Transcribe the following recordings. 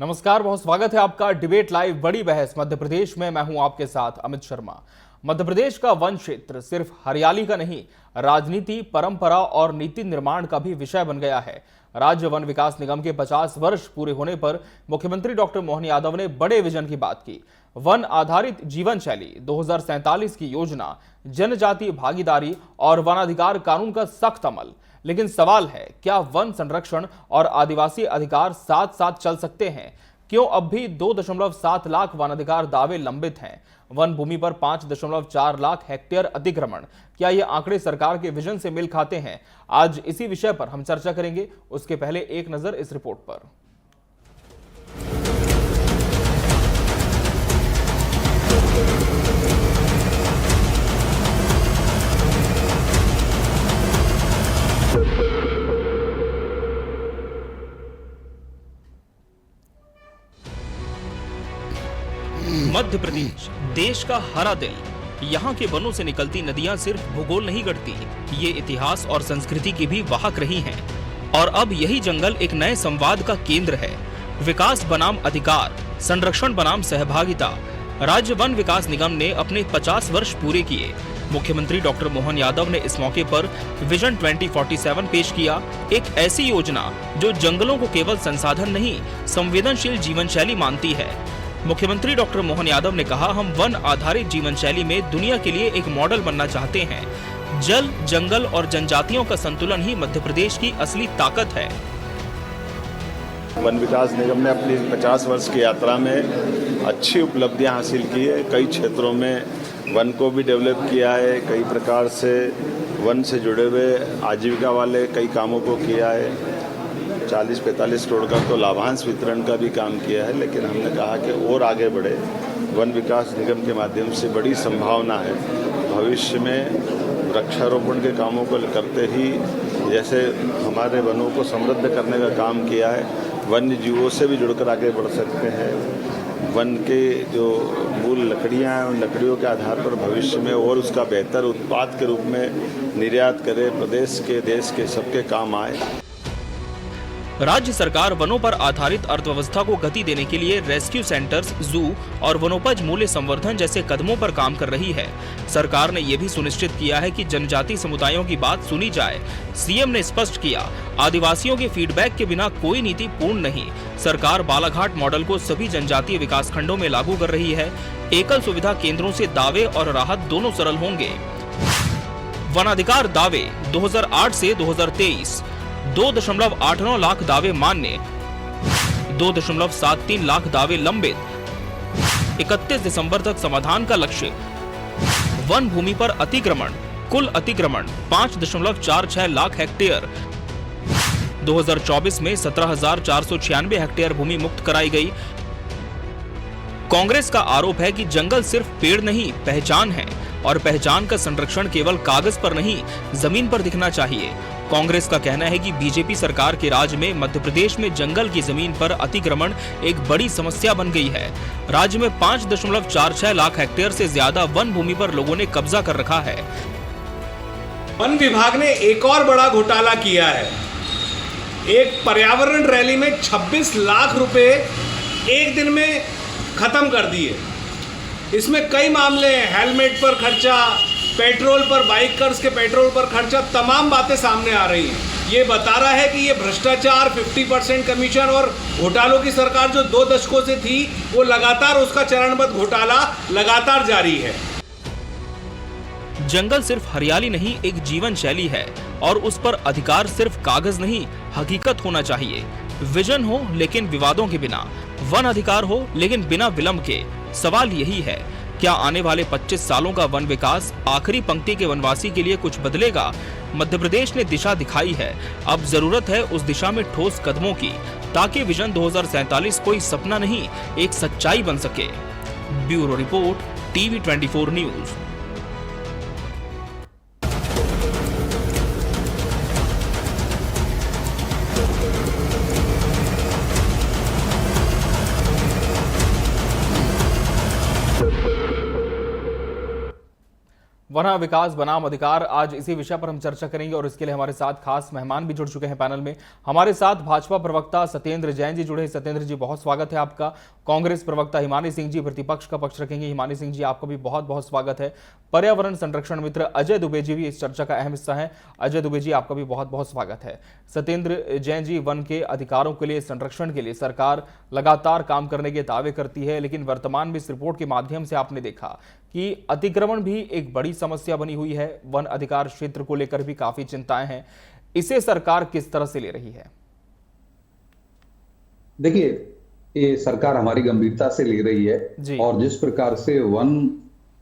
नमस्कार, बहुत स्वागत है आपका डिबेट लाइव बड़ी बहस मध्य प्रदेश में। मैं हूं आपके साथ अमित शर्मा। मध्य प्रदेश का वन क्षेत्र सिर्फ हरियाली का नहीं, राजनीति, परंपरा और नीति निर्माण का भी विषय बन गया है। राज्य वन विकास निगम के 50 वर्ष पूरे होने पर मुख्यमंत्री डॉक्टर मोहन यादव ने बड़े विजन की बात की। वन आधारित जीवन शैली 2047 की योजना, जनजातीय भागीदारी और वनाधिकार कानून का सख्त अमल। लेकिन सवाल है, क्या वन संरक्षण और आदिवासी अधिकार साथ साथ चल सकते हैं? क्यों अब भी 2.7 लाख वनाधिकार दावे लंबित हैं? वन भूमि पर 5.4 लाख हेक्टेयर अतिक्रमण, क्या ये आंकड़े सरकार के विजन से मेल खाते हैं? आज इसी विषय पर हम चर्चा करेंगे। उसके पहले एक नजर इस रिपोर्ट पर। मध्य प्रदेश देश का हरा दिल। यहाँ के वनों से निकलती नदियाँ सिर्फ भूगोल नहीं गढ़ती, ये इतिहास और संस्कृति की भी वाहक रही हैं। और अब यही जंगल एक नए संवाद का केंद्र है। विकास बनाम अधिकार, संरक्षण बनाम सहभागिता। राज्य वन विकास निगम ने अपने 50 वर्ष पूरे किए। मुख्यमंत्री डॉक्टर मोहन यादव ने इस मौके पर विजन 2047 पेश किया, एक ऐसी योजना जो जंगलों को केवल संसाधन नहीं, संवेदनशील जीवन शैली मानती है। मुख्यमंत्री डॉक्टर मोहन यादव ने कहा, हम वन आधारित जीवन शैली में दुनिया के लिए एक मॉडल बनना चाहते हैं। जल, जंगल और जनजातियों का संतुलन ही मध्य प्रदेश की असली ताकत है। वन विकास निगम ने अपनी 50 वर्ष की यात्रा में अच्छी उपलब्धियां हासिल की है। कई क्षेत्रों में वन को भी डेवलप किया है, कई प्रकार से वन से जुड़े हुए आजीविका वाले कई कामों को किया है। 40-45 करोड़ का तो लाभांश वितरण का भी काम किया है। लेकिन हमने कहा कि और आगे बढ़े। वन विकास निगम के माध्यम से बड़ी संभावना है। भविष्य में वृक्षारोपण के कामों को करते ही जैसे हमारे वनों को समृद्ध करने का काम किया है, वन्य जीवों से भी जुड़कर आगे बढ़ सकते हैं। वन के जो मूल लकड़ियां हैं, उन लकड़ियों के आधार पर भविष्य में और उसका बेहतर उत्पाद के रूप में निर्यात करे, प्रदेश के, देश के सबके काम आए। राज्य सरकार वनों पर आधारित अर्थव्यवस्था को गति देने के लिए रेस्क्यू सेंटर्स, जू और वनोपज मूल्य संवर्धन जैसे कदमों पर काम कर रही है। सरकार ने यह भी सुनिश्चित किया है कि जनजाति समुदायों की बात सुनी जाए। सीएम ने स्पष्ट किया, आदिवासियों के फीडबैक के बिना कोई नीति पूर्ण नहीं। सरकार बालाघाट मॉडल को सभी जनजातीय विकास खंडों में लागू कर रही है। एकल सुविधा केंद्रों से दावे और राहत दोनों सरल होंगे। वनाधिकार दावे 2008 से 2023 2.89 लाख दावे मान्य, 2.73 लाख दावे लंबित। 31 दिसंबर तक समाधान का लक्ष्य। वन भूमि पर अतिक्रमण, कुल अतिक्रमण 5.46 लाख हेक्टेयर। 2024 में 17,496 हेक्टेयर भूमि मुक्त कराई गई। कांग्रेस का आरोप है कि जंगल सिर्फ पेड़ नहीं, पहचान है, और पहचान का संरक्षण केवल कागज पर नहीं, जमीन पर दिखना चाहिए। कांग्रेस का कहना है कि बीजेपी सरकार के राज में मध्य प्रदेश में जंगल की जमीन पर अतिक्रमण एक बड़ी समस्या बन गई है। राज्य में 5.46 लाख हेक्टेयर से ज्यादा वन भूमि पर लोगों ने कब्जा कर रखा है। वन विभाग ने एक और बड़ा घोटाला किया है। एक पर्यावरण रैली में 26 लाख रुपए एक दिन में खत्म कर दिए। इसमें कई मामले हैं, हेलमेट पर खर्चा, पेट्रोल पर, बाइकर्स के पेट्रोल पर खर्चा, तमाम बातें सामने आ रही हैं। ये बता रहा है कि ये भ्रष्टाचार, 50% कमीशन और घोटालों की सरकार जो 2 दशकों से थी, वो लगातार उसका चरणबद्ध घोटाला लगातार जारी है। जंगल सिर्फ हरियाली नहीं, एक जीवन शैली है, और उस पर अधिकार सिर्फ कागज नहीं, हकीकत होना चाहिए। विजन हो लेकिन विवादों के बिना, वन अधिकार हो लेकिन बिना विलंब के। सवाल यही है, क्या आने वाले 25 सालों का वन विकास आखिरी पंक्ति के वनवासी के लिए कुछ बदलेगा? मध्य प्रदेश ने दिशा दिखाई है, अब जरूरत है उस दिशा में ठोस कदमों की, ताकि विजन 2047 कोई सपना नहीं, एक सच्चाई बन सके। Bureau report, TV 24 news. वन विकास बनाम अधिकार, आज इसी विषय पर हम चर्चा करेंगे और इसके लिए हमारे साथ खास मेहमान भी जुड़ चुके हैं पैनल में। हमारे साथ भाजपा प्रवक्ता सत्येंद्र जैन जी जुड़े हैं। सत्येंद्र जी, बहुत स्वागत है आपका। कांग्रेस प्रवक्ता हिमानी सिंह जी प्रतिपक्ष का पक्ष रखेंगे। हिमानी सिंह जी, आपका भी बहुत बहुत स्वागत है। पर्यावरण संरक्षण मित्र अजय दुबे जी भी इस चर्चा का अहम हिस्सा है। अजय दुबे जी, आपका भी बहुत बहुत स्वागत है। सत्येंद्र जैन जी, वन के अधिकारों के लिए, संरक्षण के लिए सरकार लगातार काम करने के दावे करती है, लेकिन वर्तमान में इस रिपोर्ट के माध्यम से आपने देखा कि अतिक्रमण भी एक बड़ी समस्या बनी हुई है। वन अधिकार क्षेत्र को लेकर भी काफी चिंताएं हैं। इसे सरकार किस तरह से ले रही है? देखिए, ये सरकार हमारी गंभीरता से ले रही है और जिस प्रकार से वन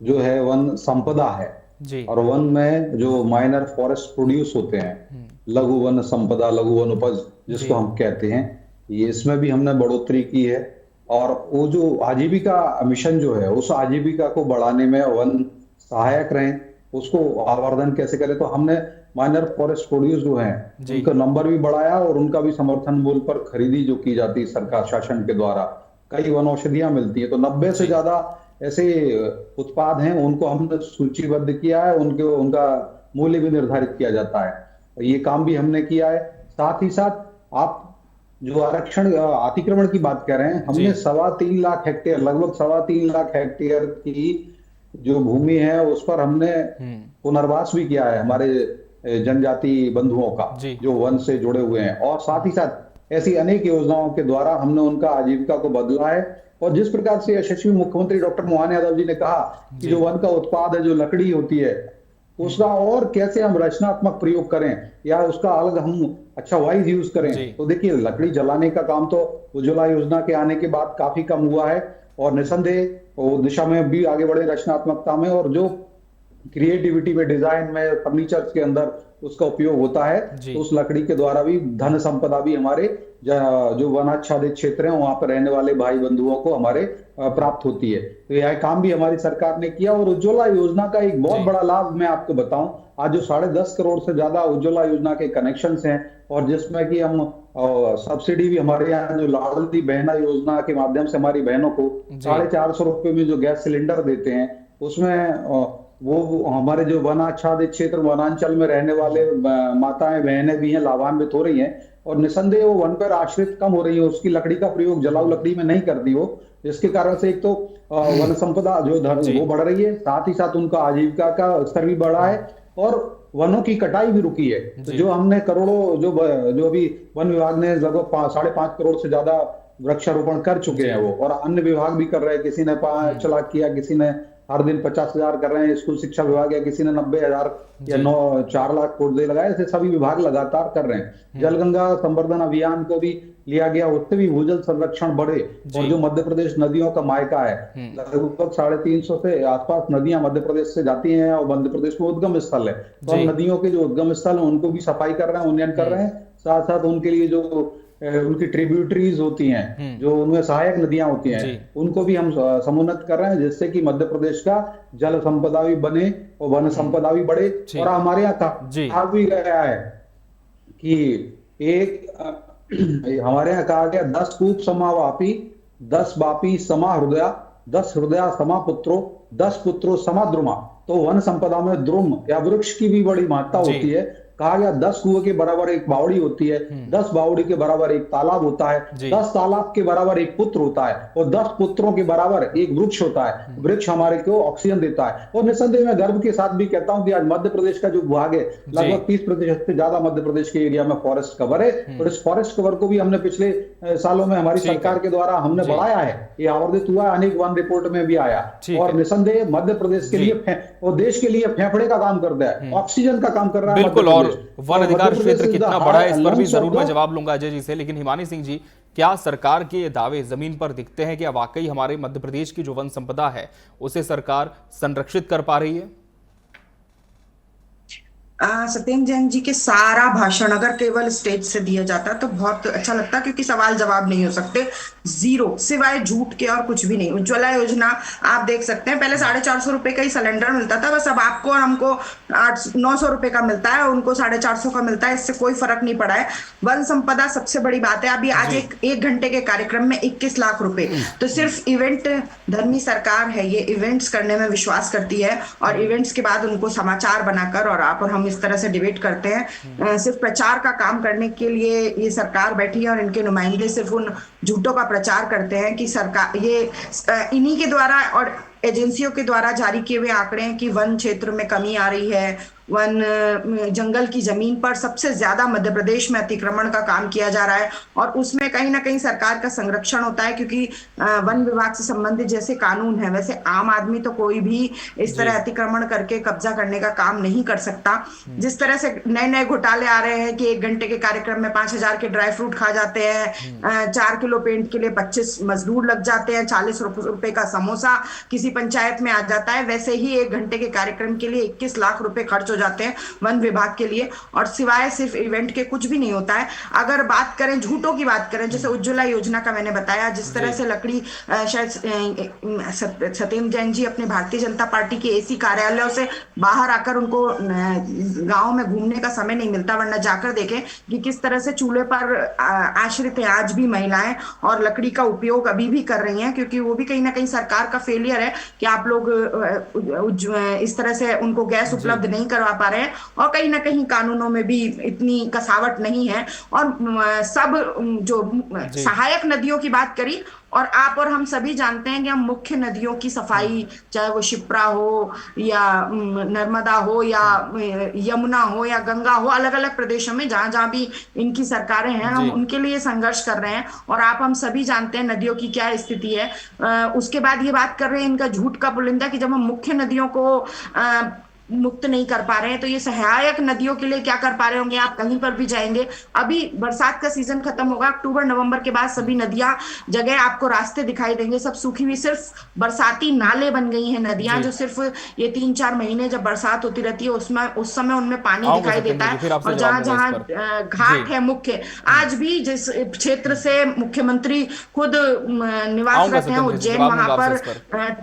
जो है, वन संपदा है जी, और वन में जो माइनर फॉरेस्ट प्रोड्यूस होते हैं, लघु वन संपदा, लघु वन उपज जिसको हम कहते हैं, ये इसमें भी हमने बढ़ोतरी की है। और वो जो आजीविका मिशन जो है, उस आजीविका को बढ़ाने में वन सहायक रहें, उसको आवर्धन कैसे करें, तो हमने माइनर फॉरेस्ट प्रोड्यूस जो है उनका नंबर भी बढ़ाया और उनका भी समर्थन मूल्य पर खरीदी जो की जाती है सरकार शासन के द्वारा, कई वन औषधियां मिलती है, तो 90 से ज्यादा ऐसे उत्पाद हैं, उनको हमने सूचीबद्ध किया है, उनका मूल्य भी निर्धारित किया जाता है। ये काम भी हमने किया है। साथ ही साथ आप जो आरक्षण अतिक्रमण की बात कर रहे हैं, हमने 3.25 लाख हेक्टेयर, लगभग 3.25 लाख हेक्टेयर की जो भूमि है उस पर हमने पुनर्वास भी किया है हमारे जनजाति बंधुओं का जो वन से जुड़े हुए हैं, और साथ ही साथ ऐसी अनेक योजनाओं के द्वारा हमने उनका आजीविका को बदला है। और जिस प्रकार से यशस्वी मुख्यमंत्री डॉक्टर मोहन यादव जी ने कहा कि जो वन का उत्पाद है, जो लकड़ी होती है, उसका और कैसे हम रचनात्मक प्रयोग करें या उसका अलग हम अच्छा वाइज यूज करें, तो देखिए लकड़ी जलाने का काम तो उज्ज्वला योजना के आने के बाद काफी कम हुआ है और निसंदेह वो दिशा में भी आगे बढ़े रचनात्मकता में, और जो क्रिएटिविटी में, डिजाइन में, फर्नीचर के अंदर उसका उपयोग होता है, तो उस लकड़ी के द्वारा भी धन संपदा भी हमारे जो वनाच्छादित क्षेत्र हैं वहां पर रहने वाले भाई बंधुओं को हमारे प्राप्त होती है। तो यह काम भी हमारी सरकार ने किया। और उज्ज्वला योजना का एक बहुत बड़ा लाभ मैं आपको बताऊं, आज जो 10.5 करोड़ से ज्यादा उज्ज्वला योजना के कनेक्शंस हैं, और जिसमें कि हम सब्सिडी भी हमारे यहाँ जो लाडली बहना योजना के माध्यम से हमारी बहनों को 450 रुपए में जो गैस सिलेंडर देते हैं, उसमें वो हमारे जो वनाच्छादित क्षेत्र, वनांचल में रहने वाले माताएं बहनें भी हैं, लाभान्वित हो रही हैं, और निसंदेह वो वन पर आश्रित कम हो रही है, उसकी लकड़ी का प्रयोग जलाऊ लकड़ी में नहीं करती हो, जिसके कारण से एक तो वन संपदा जो वो बढ़ रही है, साथ ही साथ उनका आजीविका का स्तर भी बढ़ा है और वनों की कटाई भी रुकी है। तो जो हमने करोड़ों जो अभी वन विभाग ने लगभग 5.5 करोड़ से ज्यादा वृक्षारोपण कर चुके हैं वो, और अन्य विभाग भी कर रहे हैं, किसी ने 5 लाख किया, किसी ने हर दिन 50,000 कर रहे हैं, स्कूल शिक्षा विभाग या किसी ने 90,000 या 4 लाख पौधे लगाए, ऐसे सभी विभाग लगातार कर रहे हैं। जलगंगा संवर्धन अभियान को भी लिया गया, उससे भी भूजल संरक्षण बढ़े। और जो मध्य प्रदेश नदियों का मायका है, लगभग 350 से आसपास नदियां मध्य प्रदेश से जाती हैं और मध्य प्रदेश में उद्गम स्थल है, तो हम नदियों के जो उद्गम स्थल है उनको भी सफाई कर रहे हैं, उन्नयन कर रहे हैं। साथ साथ उनके लिए जो उनकी ट्रिब्यूटरीज होती हैं, जो उनमें सहायक नदियां होती हैं, उनको भी हम समुन्नत कर रहे हैं, जिससे कि मध्य प्रदेश का जल संपदा भी बने और वन संपदा भी बढ़े। और हमारे यहाँ कहा भी गया है कि हमारे यहाँ कहा गया 10 कूप समा वापी, 10 वापी समा हृदया, 10 हृदया समा पुत्रो, 10 पुत्रो समा द्रुमा। तो वन संपदा में द्रुम या वृक्ष की भी बड़ी महत्ता होती है। कहा गया 10 कुएं के बराबर एक बावड़ी होती है, 10 बावड़ी के बराबर एक तालाब होता है, 10 तालाब के बराबर एक पुत्र होता है, और 10 पुत्रों के बराबर एक वृक्ष होता है। वृक्ष हमारे को ऑक्सीजन देता है। और निसंदेह मैं गर्व के साथ भी कहता हूं कि आज मध्य प्रदेश का जो भाग है, लगभग 30% से ज्यादा मध्य प्रदेश के एरिया में फॉरेस्ट कवर है, और इस फॉरेस्ट कवर को भी हमने पिछले सालों में हमारी सरकार के द्वारा हमने बढ़ाया है। ये आवर्धित हुआ, अनेक वन रिपोर्ट में भी आया। और निसंदेह मध्य प्रदेश के लिए और देश के लिए फेफड़े का काम करता है, ऑक्सीजन का काम कर रहा है। बिल्कुल, और वन अधिकार क्षेत्र कितना बड़ा है इस पर भी जरूर मैं जवाब लूंगा अजय जी से। लेकिन हिमानी सिंह जी, क्या सरकार के ये दावे जमीन पर दिखते हैं कि वाकई हमारे मध्य प्रदेश की जो वन संपदा है उसे सरकार संरक्षित कर पा रही है? सत्येंद्र जैन जी के सारा भाषण अगर केवल स्टेज से दिया जाता तो बहुत अच्छा लगता, क्योंकि सवाल जवाब नहीं हो सकते, जीरो, सिवाय झूठ के और कुछ भी नहीं। उज्ज्वला योजना आप देख सकते हैं, पहले 450 रुपए का ही सिलेंडर मिलता था, बस अब आपको और हमको 900 रुपए का मिलता है और उनको 450 का मिलता है, इससे कोई फर्क नहीं पड़ा है। वन संपदा सबसे बड़ी बात है। अभी आज एक घंटे के कार्यक्रम में 21 लाख रुपए, तो सिर्फ इवेंट धर्मी सरकार है, ये इवेंट्स करने में विश्वास करती है और इवेंट्स के बाद उनको समाचार बनाकर और आप और हम इस तरह से डिबेट करते हैं। सिर्फ प्रचार का काम करने के लिए ये सरकार बैठी है और इनके नुमाइंदे सिर्फ उन झूठों का प्रचार करते हैं कि सरकार ये इन्हीं के द्वारा और एजेंसियों के द्वारा जारी किए हुए आंकड़े हैं कि वन क्षेत्र में कमी आ रही है। वन जंगल की जमीन पर सबसे ज्यादा मध्य प्रदेश में अतिक्रमण का काम किया जा रहा है और उसमें कहीं ना कहीं सरकार का संरक्षण होता है, क्योंकि वन विभाग से संबंधित जैसे कानून है वैसे आम आदमी तो कोई भी इस तरह अतिक्रमण करके कब्जा करने का काम नहीं कर सकता। जिस तरह से नए नए घोटाले आ रहे हैं कि 1 घंटे के कार्यक्रम में 5,000 के ड्राई फ्रूट खा जाते हैं, 4 किलो पेंट के लिए 25 मजदूर लग जाते हैं, 40 रुपए का समोसा किसी पंचायत में आ जाता है, वैसे ही 1 घंटे के कार्यक्रम के लिए 21 लाख रुपए खर्च हो जाते हैं वन विभाग के लिए और सिवाय सिर्फ इवेंट के कुछ भी नहीं होता है। अगर बात करें झूठों की बात करें, जैसे उज्ज्वला योजना का मैंने बताया, जिस तरह से लकड़ी शायद सत्येंद्र जैन जी अपने भारतीय जनता पार्टी के एसी कार्यालयों से बाहर आकर उनको गांव में घूमने का समय नहीं मिलता, वरना जाकर देखें कि किस तरह से चूल्हे पर आश्रित है आज भी महिलाएं और लकड़ी का उपयोग अभी भी कर रही हैं, क्योंकि वो भी कहीं ना कहीं सरकार का फेलियर है कि आप लोग इस तरह से उनको गैस उपलब्ध नहीं करवा पा रहे हैं और कहीं ना कहीं कानूनों में भी इतनी कसावट नहीं है। और सब जो सहायक नदियों की बात करी, और आप और हम सभी जानते हैं कि हम मुख्य नदियों की सफाई, चाहे वो शिप्रा हो या नर्मदा हो या यमुना हो या गंगा हो, अलग अलग प्रदेशों में जहां जहां भी इनकी सरकारें हैं, हम उनके लिए संघर्ष कर रहे हैं और आप हम सभी जानते हैं नदियों की क्या स्थिति है। उसके बाद ये बात कर रहे हैं इनका झूठ का पुलिंदा कि जब हम मुख्य नदियों को मुक्त नहीं कर पा रहे हैं तो ये सहायक नदियों के लिए क्या कर पा रहे होंगे। आप कहीं पर भी जाएंगे, अभी बरसात का सीजन खत्म होगा, अक्टूबर नवंबर के बाद सभी नदियां जगह आपको रास्ते दिखाई देंगे, सब सूखी हुई, सिर्फ बरसाती नाले बन गई हैं नदियां, जो सिर्फ ये 3-4 महीने जब बरसात होती रहती है उसमें उस समय उनमें पानी दिखाई देता है। और जहां जहां घाट है मुख्य, आज भी जिस क्षेत्र से मुख्यमंत्री खुद निवास करते हैं उज्जैन, वहां पर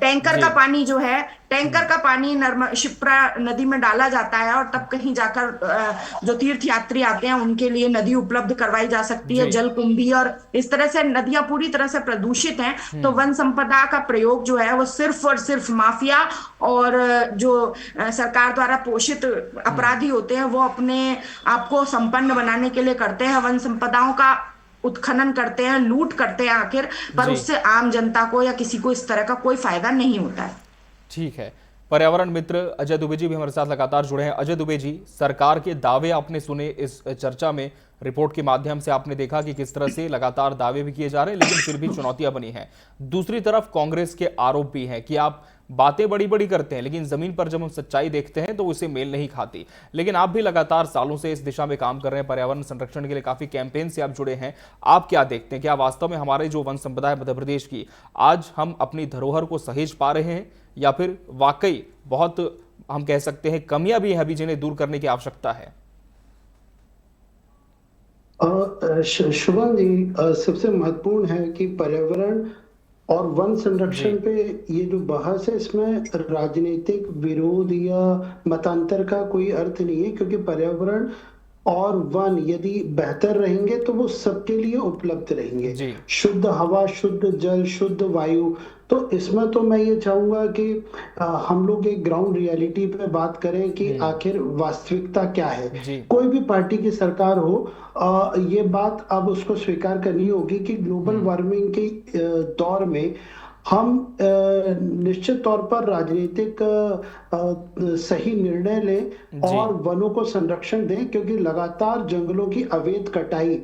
टैंकर का पानी जो है, टैंकर का पानी शिप्रा नदी में डाला जाता है और तब कहीं जाकर जो तीर्थ यात्री आते हैं उनके लिए नदी उपलब्ध करवाई जा सकती है, जल कुंभी, और इस तरह से नदियां पूरी तरह से प्रदूषित हैं। तो वन संपदा का प्रयोग जो है वो सिर्फ और सिर्फ माफिया और जो सरकार द्वारा पोषित अपराधी होते हैं वो अपने आप को संपन्न बनाने के लिए करते हैं। वन संपदाओं का उत्खनन करते हैं, लूट करते हैं आखिर, पर उससे आम जनता को या किसी को इस तरह का कोई फायदा नहीं होता है। ठीक है, पर्यावरण मित्र अजय दुबे जी भी हमारे साथ लगातार जुड़े हैं। अजय दुबे जी, सरकार के दावे आपने सुने इस चर्चा में, रिपोर्ट के माध्यम से आपने देखा कि किस तरह से लगातार दावे भी किए जा रहे हैं लेकिन फिर भी चुनौतियां बनी हैं। दूसरी तरफ कांग्रेस के आरोप भी हैं कि आप बातें बड़ी बड़ी करते हैं लेकिन जमीन पर जब हम सच्चाई देखते हैं तो उसे मेल नहीं खाती। लेकिन आप भी लगातार सालों से इस दिशा में काम कर रहे हैं, पर्यावरण संरक्षण के लिए काफी कैंपेन से आप जुड़े हैं। आप क्या देखते हैं, क्या वास्तव में हमारे जो वन संपदा है मध्य प्रदेश की, आज हम अपनी धरोहर को सहेज पा रहे हैं या फिर वाकई बहुत हम कह सकते हैं कमियां भी हैं अभी जिन्हें दूर करने की आवश्यकता है? शुभम जी, सबसे महत्वपूर्ण है कि पर्यावरण और वन संरक्षण पे ये जो बहस है इसमें राजनीतिक विरोध या मतांतर का कोई अर्थ नहीं है, क्योंकि पर्यावरण और वन यदि बेहतर रहेंगे तो वो सबके लिए उपलब्ध रहेंगे। शुद्ध हवा, शुद्ध जल, शुद्ध वायु। तो इसमें तो मैं ये चाहूंगा कि हम लोग एक ग्राउंड रियलिटी पे बात करें कि आखिर वास्तविकता क्या है। कोई भी पार्टी की सरकार हो, ये बात अब उसको स्वीकार करनी होगी कि ग्लोबल वार्मिंग के दौर में हम निश्चित तौर पर राजनीतिक सही निर्णय लें और वनों को संरक्षण दें, क्योंकि लगातार जंगलों की अवैध कटाई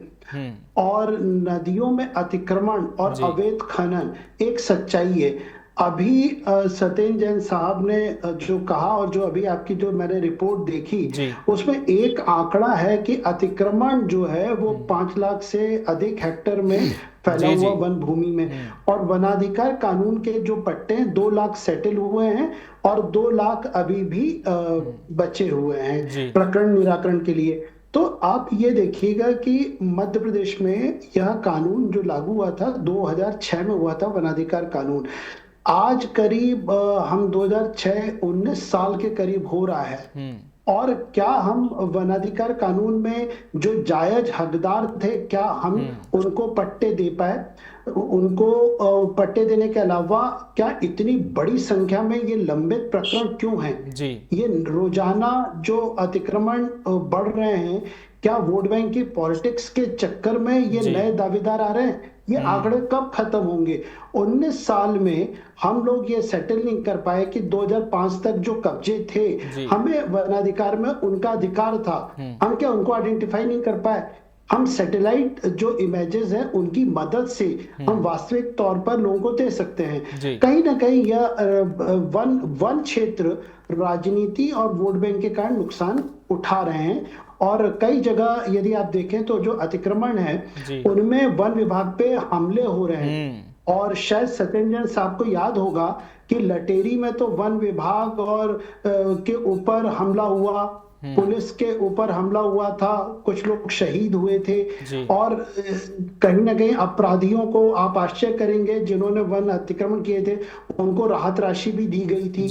और नदियों में अतिक्रमण और अवैध खनन एक सच्चाई है। अभी सत्येंद्र जैन साहब ने जो कहा और जो अभी आपकी जो मैंने रिपोर्ट देखी उसमें एक आंकड़ा है कि अतिक्रमण जो है वो 5 लाख से अधिक हेक्टेयर में फैला हुआ वन भूमि में, और वनाधिकार कानून के जो पट्टे हैं 2 लाख सेटल हुए हैं और 2 लाख अभी भी बचे हुए हैं प्रकरण निराकरण के लिए। तो आप ये देखिएगा कि मध्य प्रदेश में यह कानून जो लागू हुआ था 2006 में हुआ था, वनाधिकार कानून, आज करीब हम 2006-19 साल के करीब हो रहा है। और क्या हम वनाधिकार कानून में जो जायज हकदार थे, क्या हम उनको पट्टे दे पाए? उनको पट्टे देने के अलावा क्या इतनी बड़ी संख्या में ये लंबित प्रकरण क्यों हैं? ये रोजाना जो अतिक्रमण बढ़ रहे हैं, क्या वोट बैंक की पॉलिटिक्स के चक्कर में ये नए दावेदार आ रहे हैं? ये आंकड़े कब खत्म होंगे? 19 साल में हम लोग ये सेटल नहीं कर पाए कि 2005 तक जो कब्जे थे, हमें वनाधिकार में उनका अधिकार था, हम क्या उनको आइडेंटिफाई नहीं कर पाए? हम सैटेलाइट जो इमेजेस हैं उनकी मदद से हम वास्तविक तौर पर लोगों को दे सकते हैं। कहीं ना कहीं यह वन क्षेत्र राजनीति और वोट बैंक के कारण नुकसान उठा रहे हैं। और कई जगह यदि आप देखें तो जो अतिक्रमण है उनमें वन विभाग पे हमले हो रहे हैं। और शायद सत्येंद्र जैन साहब को याद होगा कि लटेरी में तो वन विभाग और के ऊपर हमला हुआ, पुलिस के ऊपर हमला हुआ था, कुछ लोग शहीद हुए थे। और कहीं ना कहीं अपराधियों को आप आश्चर्य करेंगे जिन्होंने वन अतिक्रमण किए थे उनको राहत राशि भी दी गई थी।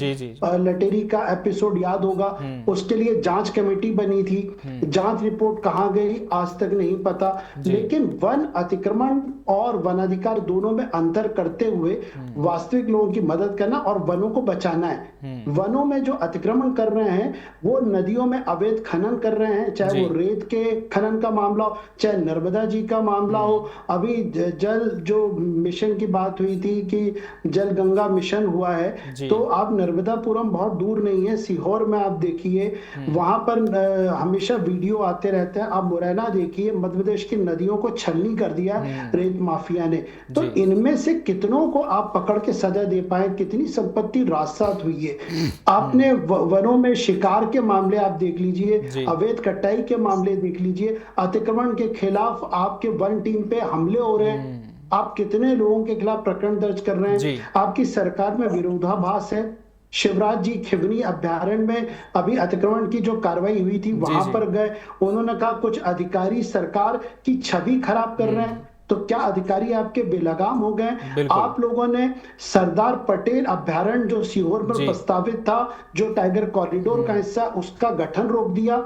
लटेरी का एपिसोड याद होगा, उसके लिए जांच कमेटी बनी थी, जांच रिपोर्ट कहां गई आज तक नहीं पता। लेकिन वन अतिक्रमण और वनाधिकार दोनों में अंतर करते हुए वास्तविक लोगों की मदद करना और वनों को बचाना है। वनों में जो अतिक्रमण कर रहे हैं वो नदियों में अवैध खनन कर रहे हैं, चाहे वो रेत के खनन का मामला हो, चाहे नर्मदा जी का मामला हो। अभी जल जो मिशन की बात हुई थी कि जल गंगा मिशन हुआ है, तो आप नर्मदापुरम बहुत दूर नहीं है, सीहोर में आप देखिए, वहां पर हमेशा वीडियो आते रहते हैं। आप मुरैना देखिए, मध्य प्रदेश की नदियों को छलनी कर दिया रेत माफिया ने। तो इनमें से कितनों को आप पकड़ के सजा दे पाए, कितनी संपत्ति राजसात हुई है। आपने वनों में शिकार के मामले आप देख लीजिए, अवैध कटाई के मामले देख लीजिए, अतिक्रमण के खिलाफ आपके वन टीम पे हमले हो रहे हैं, आप कितने लोगों के खिलाफ प्रकरण दर्ज कर रहे हैं। आपकी सरकार में विरोधाभास है। शिवराज जी खिवनी अभ्यारण्य में अभी अतिक्रमण की जो कार्रवाई हुई थी वहां पर गए, उन्होंने कहा कुछ अधिकारी सरकार की छवि खराब कर रहे हैं। तो क्या अधिकारी आपके बेलगाम हो गए? आप लोगों ने सरदार पटेल अभ्यारण्य जो सीहोर में प्रस्तावित था, जो टाइगर कॉरिडोर का हिस्सा, उसका गठन रोक दिया।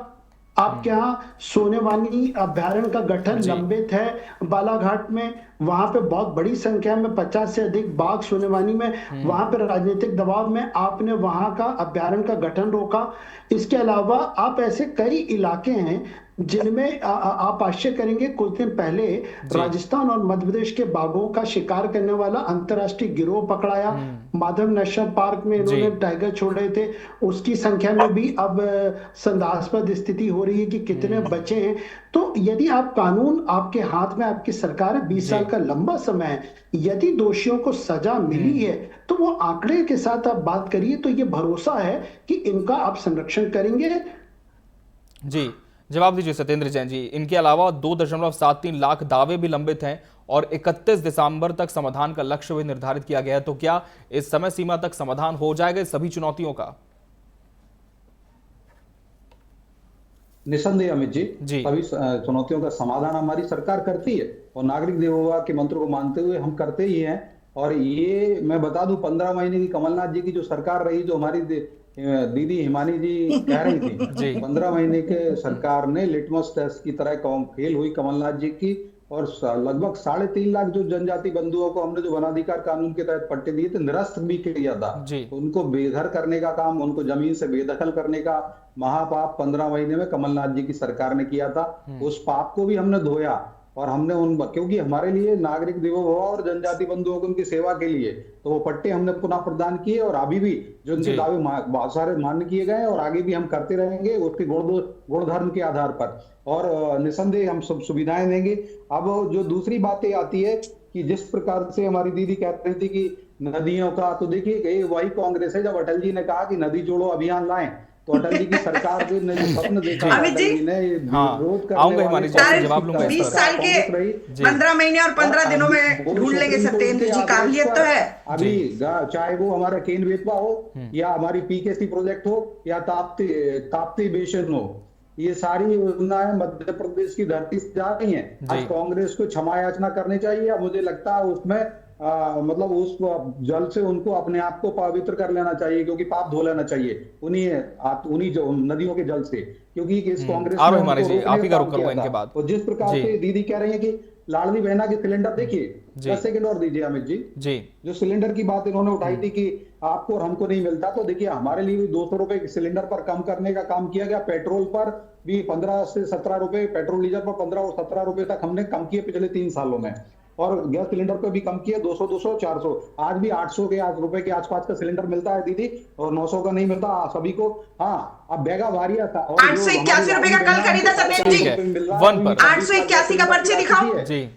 आपके यहाँ सोनेवानी अभ्यारण्य का गठन लंबित है बालाघाट में, वहां पे बहुत बड़ी संख्या में 50 से अधिक बाघ सोनेवानी में, वहां पर राजनीतिक दबाव में आपने वहां का अभ्यारण्य का गठन रोका। इसके अलावा आप ऐसे कई इलाके हैं जिनमें आप आश्चर्य करेंगे, कुछ दिन पहले राजस्थान और मध्य प्रदेश के बाघों का शिकार करने वाला अंतरराष्ट्रीय गिरोह पकड़ाया। माधव नेशनल पार्क में इन्होंने टाइगर छोड़ रहे थे, उसकी संख्या में भी अब संदेहास्पद स्थिति हो रही है कि कितने बचे हैं। तो यदि आप कानून आपके हाथ में, आपकी सरकार है, 20 साल का लंबा समय है, यदि दोषियों को सजा मिली है तो वो आंकड़े के साथ आप बात करिए, तो ये भरोसा है कि इनका आप संरक्षण करेंगे। जी, जवाब दीजिए सत्येंद्र जैन जी। इनके अलावा 2.73 लाख दावे भी लंबित हैं और 31 दिसंबर तक समाधान का लक्ष्य भी निर्धारित किया गया है। तो क्या इस समय सीमा तक समाधान हो जाएगा सभी चुनौतियों का? निसंदेह अमित जी, सभी चुनौतियों का समाधान हमारी सरकार करती है और नागरिक देवोभव के मंत्र को मानते हुए हम करते ही हैं। और ये मैं बता दूं, 15 महीने की कमलनाथ जी की जो सरकार रही, जो हमारी दीदी हिमानी जी कह रही थी, 15 महीने के सरकार ने लिटमस टेस्ट की तरह फेल हुई कमलनाथ जी की। और लगभग 3.5 लाख जो जनजाति बंधुओं को हमने जो वनाधिकार कानून के तहत पट्टे दिए थे, निरस्त भी किया था। उनको बेघर करने का काम, उनको जमीन से बेदखल करने का महापाप 15 महीने में कमलनाथ जी की सरकार ने किया था। उस पाप को भी हमने धोया और हमने क्योंकि हमारे लिए नागरिक देवोभव और जनजाति बंधुओं को उनकी सेवा के लिए तो वो पट्टे हमने पुनः प्रदान किए। और अभी भी जो उनके दावे बहुत सारे मान्य किए गए और आगे भी हम करते रहेंगे उसके गुण धर्म के आधार पर। और निसंदेह हम सब सुविधाएं देंगे। अब जो दूसरी बातें आती है कि जिस प्रकार से हमारी दीदी कह रही थी कि नदियों का, तो देखिए वही कांग्रेस है जब अटल जी ने कहा कि नदी जोड़ो अभियान लाएं, तो अटल जी की सरकार ने जो स्वप्न देखा अमित जी, विरोध आऊंगा हिमानी जी, आपसे जवाब लूंगा। 20 साल के 15 महीने और 15 दिनों में ढूंढ लेंगे सत्येंद्र जी, काबिलियत तो है अभी, चाहे वो हमारा केन बेतवा हो या हमारी पीकेसी प्रोजेक्ट हो या ताप्ती बेसिन हो, ये सारी योजनाएं मध्य प्रदेश की धरती से जा रही हैं। आज कांग्रेस को क्षमा याचना करनी चाहिए। मुझे लगता है उसमें मतलब उस जल से उनको अपने आप को पवित्र कर लेना चाहिए, क्योंकि पाप धो लेना चाहिए उन्हीं जो नदियों के जल से, क्योंकि इस कांग्रेस आप ही का रुख करूंगा इनके बाद। और जिस प्रकार से दीदी कह रही है कि लाडली बहना के सिलेंडर, देखिए 10 सेकंड और दीजिए अमित जी, जो सिलेंडर की बात इन्होंने उठाई थी कि आपको और हमको नहीं मिलता, तो देखिए हमारे लिए भी 200 रुपए सिलेंडर पर कम करने का काम किया गया। पेट्रोल पर भी 15 से 17 रुपए, पेट्रोल डीजल पर 15 और 17 रुपए तक हमने कम किए पिछले 3 सालों में, और गैस सिलेंडर पर भी कम किया 200, 400, आज भी 800 के रुपए के आसपास का सिलेंडर मिलता है दीदी, और 900 का नहीं मिलता सभी को। हाँ, अब बेगा वारिया था, 881 रुपए का कल खरीदा सत्येंद्र जी, 881 का पर्ची दिखाओ।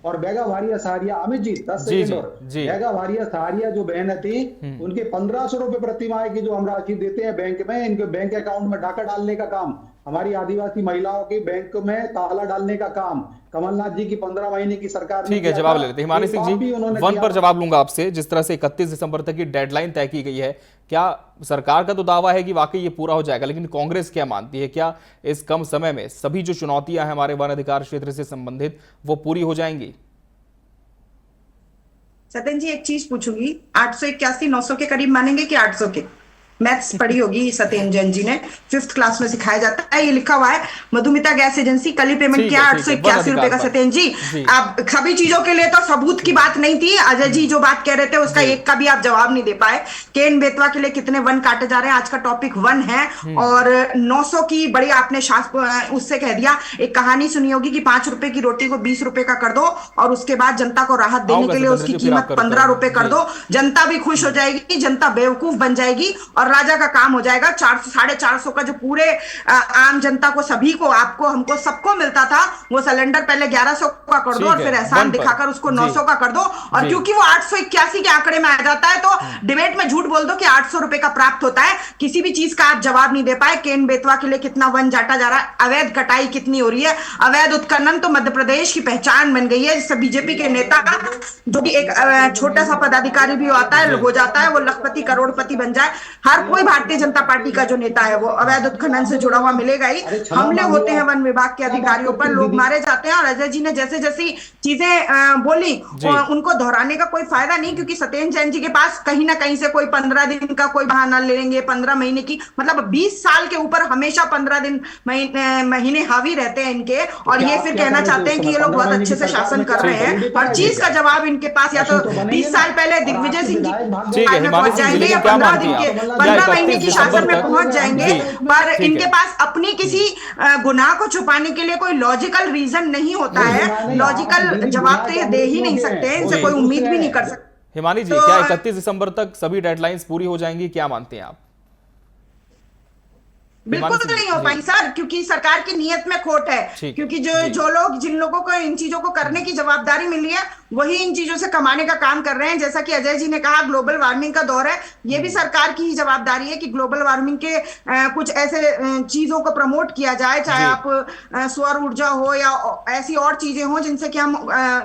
और बेगा वारिया सहारिया, अमित जी 10 सेकंड और, बेगा वारिया सहारिया जो बहन थी, उनके 1500 रुपए प्रति माह की जो हम राशि देते हैं बैंक में, इनके बैंक अकाउंट में डाका डालने का काम, हमारी आदिवासी महिलाओं के बैंक में ताला डालने का काम कमलनाथ जी की 15 महीने की सरकार। ठीक है, जवाब ले लेते हैं हिमानी सिंह जी। वन पर जवाब लूंगा आपसे। जिस तरह से 31 दिसंबर तक की डेडलाइन तय की गई है, क्या सरकार का तो दावा है कि वाकई ये पूरा हो जाएगा, लेकिन कांग्रेस क्या मानती है, क्या इस कम समय में सभी जो चुनौतियां हैं हमारे वन अधिकार क्षेत्र से संबंधित वो पूरी हो जाएंगी? सत्येंद्र जी, एक चीज पूछूंगी, 881 900 के करीब मानेंगे कि 800 के? मैथ्स पढ़ी होगी सत्येंद्र जैन जी ने, 5th क्लास में सिखाया जाता है, ये लिखा हुआ है। मधुमिता गैस एजेंसी कल ही पेमेंट किया 881 रुपए का सत्येंद्र जी। अब सभी चीजों के लिए तो सबूत की बात नहीं थी, अजय जी जो बात कह रहे थे उसका एक का भी आप जवाब नहीं दे पाए। केन बेतवा के लिए कितने वन काटे जा रहे हैं, आज का टॉपिक वन है, और 900 की बड़ी आपने उससे कह दिया। एक कहानी सुनी होगी कि 5 रुपए की रोटी को 20 रुपए का कर दो, और उसके बाद जनता को राहत देने के लिए उसकी कीमत 15 रुपए कर दो, जनता भी खुश हो जाएगी, जनता बेवकूफ बन जाएगी और राजा का काम हो जाएगा। 400 450 का जो पूरे आम जनता को, सभी को, आपको, हमको, सबको मिलता था, वो सिलेंडर पहले 1100 का कर दो और फिर एहसान दिखाकर उसको 900 का कर दो। और क्योंकि वो 881 के आंकड़े में आ जाता है, तो डिबेट में झूठ बोल दो कि 800 रुपए का प्राप्त होता है। किसी भी चीज का आप जवाब नहीं दे पाए। केन बेतवा के लिए कितना वन जाटा जा रहा है, अवैध कटाई कितनी हो रही है, अवैध उत्खनन तो मध्य प्रदेश की पहचान बन गई है, जिससे बीजेपी के नेता जो कि एक छोटा सा पदाधिकारी भी आता है, हो जाता है, वो लखपति करोड़पति बन जाए, हर कोई भारतीय जनता पार्टी का जो नेता है वो अवैध उत्खनन से जुड़ा हुआ मिलेगा ही। हमले होते हैं वन विभाग के अधिकारियों पर, लोग मारे जाते हैं, और अजय जी ने जैसे जैसी चीजें बोली उनको दोहराने का कोई फायदा नहीं, क्योंकि सत्येंद्र जैन जी के पास कहीं ना कहीं से कोई 15 दिन का कोई बहाना ले लेंगे, 15 महीने की, मतलब 20 साल के ऊपर हमेशा 15 दिन महीने हावी रहते हैं इनके, और ये फिर कहना चाहते हैं कि ये लोग बहुत अच्छे से शासन कर रहे हैं। हर चीज का जवाब इनके पास या तो 20 साल पहले दिग्विजय सिंह जी पहुंच जाएंगे या 15 दिन के 15 महीने की शासन में पहुंच जाएंगे, पर इनके पास अपनी किसी गुनाह को छुपाने के लिए कोई लॉजिकल रीजन नहीं होता है, लॉजिकल जवाब तो ये दे ही नहीं सकते, इनसे कोई उम्मीद भी नहीं कर सकते। हिमानी जी, क्या 31 दिसंबर तक सभी डेडलाइंस पूरी हो जाएंगी, क्या मानते हैं आप? बिल्कुल तो नहीं हो पाई सर, क्योंकि सरकार की नीयत में खोट है, क्योंकि जो लोग, जिन लोगों को इन चीजों को करने की जवाबदारी मिली है, वही इन चीजों से कमाने का काम कर रहे हैं। जैसा कि अजय जी ने कहा, ग्लोबल वार्मिंग का दौर है, ये भी सरकार की ही जवाबदारी है कि ग्लोबल वार्मिंग के कुछ ऐसे चीजों को प्रमोट किया जाए, चाहे आप सौर ऊर्जा हो या ऐसी और चीजें हो जिनसे कि हम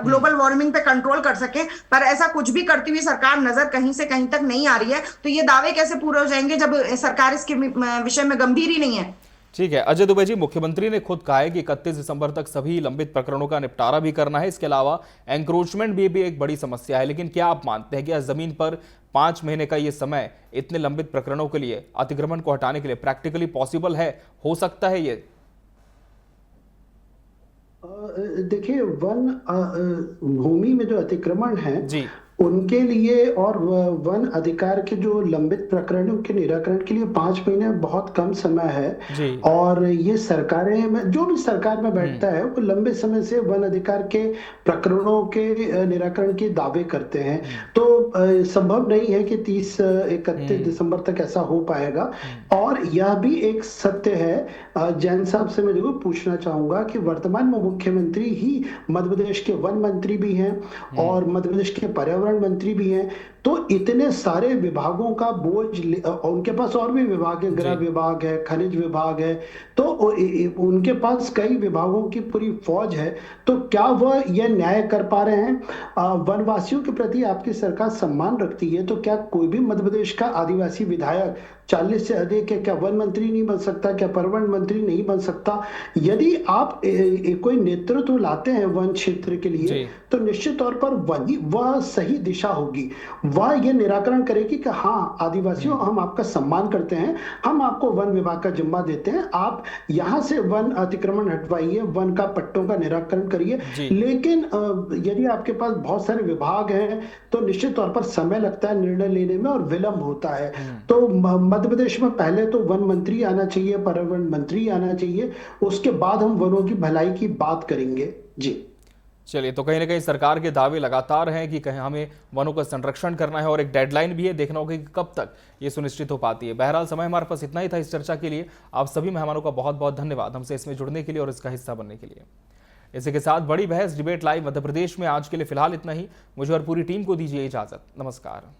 ग्लोबल वार्मिंग पे कंट्रोल कर सकें, पर ऐसा कुछ भी करती हुई सरकार नजर कहीं से कहीं तक नहीं आ रही है। तो ये दावे कैसे पूरे हो जाएंगे जब सरकार इसके विषय में गंभीर ही नहीं है। ठीक है अजय दुबे जी, मुख्यमंत्री ने खुद कहा है कि 31 दिसंबर तक सभी लंबित प्रकरणों का निपटारा भी करना है, इसके अलावा एंक्रोचमेंट भी एक बड़ी समस्या है, लेकिन क्या आप मानते हैं कि जमीन पर 5 महीने का ये समय इतने लंबित प्रकरणों के लिए, अतिक्रमण को हटाने के लिए प्रैक्टिकली पॉसिबल है, हो सकता है ये? देखिए, वन भूमि में जो अतिक्रमण है उनके लिए और वन अधिकार के जो लंबित प्रकरणों के निराकरण के लिए 5 महीने बहुत कम समय है। और ये सरकारें में जो भी सरकार में बैठता है वो लंबे समय से वन अधिकार के प्रकरणों के निराकरण के दावे करते हैं। तो संभव नहीं है कि 31 दिसंबर तक ऐसा हो पाएगा। और यह भी एक सत्य है, जैन साहब से मैं जरूर पूछना चाहूंगा कि वर्तमान में मुख्यमंत्री ही मध्य प्रदेश के वन मंत्री भी हैं और मध्य प्रदेश के पर्यावरण मंत्री भी हैं। तो इतने सारे विभागों का बोझ, उनके पास और भी विभाग है, गृह विभाग है, खनिज विभाग है, तो उनके पास कई विभागों की पूरी फौज है। तो क्या वह यह न्याय कर पा रहे हैं? वनवासियों के प्रति आपकी सरकार सम्मान रखती है, तो क्या कोई भी मध्य प्रदेश का आदिवासी विधायक 40 से अधिक है, क्या वन मंत्री नहीं बन सकता? क्या पर्यावरण मंत्री नहीं बन सकता? यदि आप कोई नेतृत्व लाते हैं वन क्षेत्र के लिए, तो निश्चित तौर पर वह सही दिशा होगी। वह यह निराकरण करेगी कि हाँ आदिवासियों, हम आपका सम्मान करते हैं, हम आपको वन विभाग का जिम्मा देते हैं, आप यहां से वन अतिक्रमण हटवाइए, वन का पट्टों का निराकरण करिए। लेकिन यदि आपके पास बहुत सारे विभाग हैं तो निश्चित तौर पर समय लगता है निर्णय लेने में और विलंब होता है। तो मध्य प्रदेश में पहले तो वन मंत्री आना चाहिए, पर्यावरण मंत्री आना चाहिए, उसके बाद हम वनों की भलाई की बात करेंगे। जी चलिए, तो कहीं ना कहीं सरकार के दावे लगातार हैं कि कहीं हमें वनों का संरक्षण करना है और एक डेडलाइन भी है, देखना होगा कि कब तक ये सुनिश्चित हो पाती है। बहरहाल समय हमारे पास इतना ही था इस चर्चा के लिए। आप सभी मेहमानों का बहुत बहुत धन्यवाद हमसे इसमें जुड़ने के लिए और इसका हिस्सा बनने के लिए। इसी के साथ बड़ी बहस डिबेट लाइव मध्य प्रदेश में आज के लिए फिलहाल इतना ही। मुझे और पूरी टीम को दीजिए इजाजत। नमस्कार।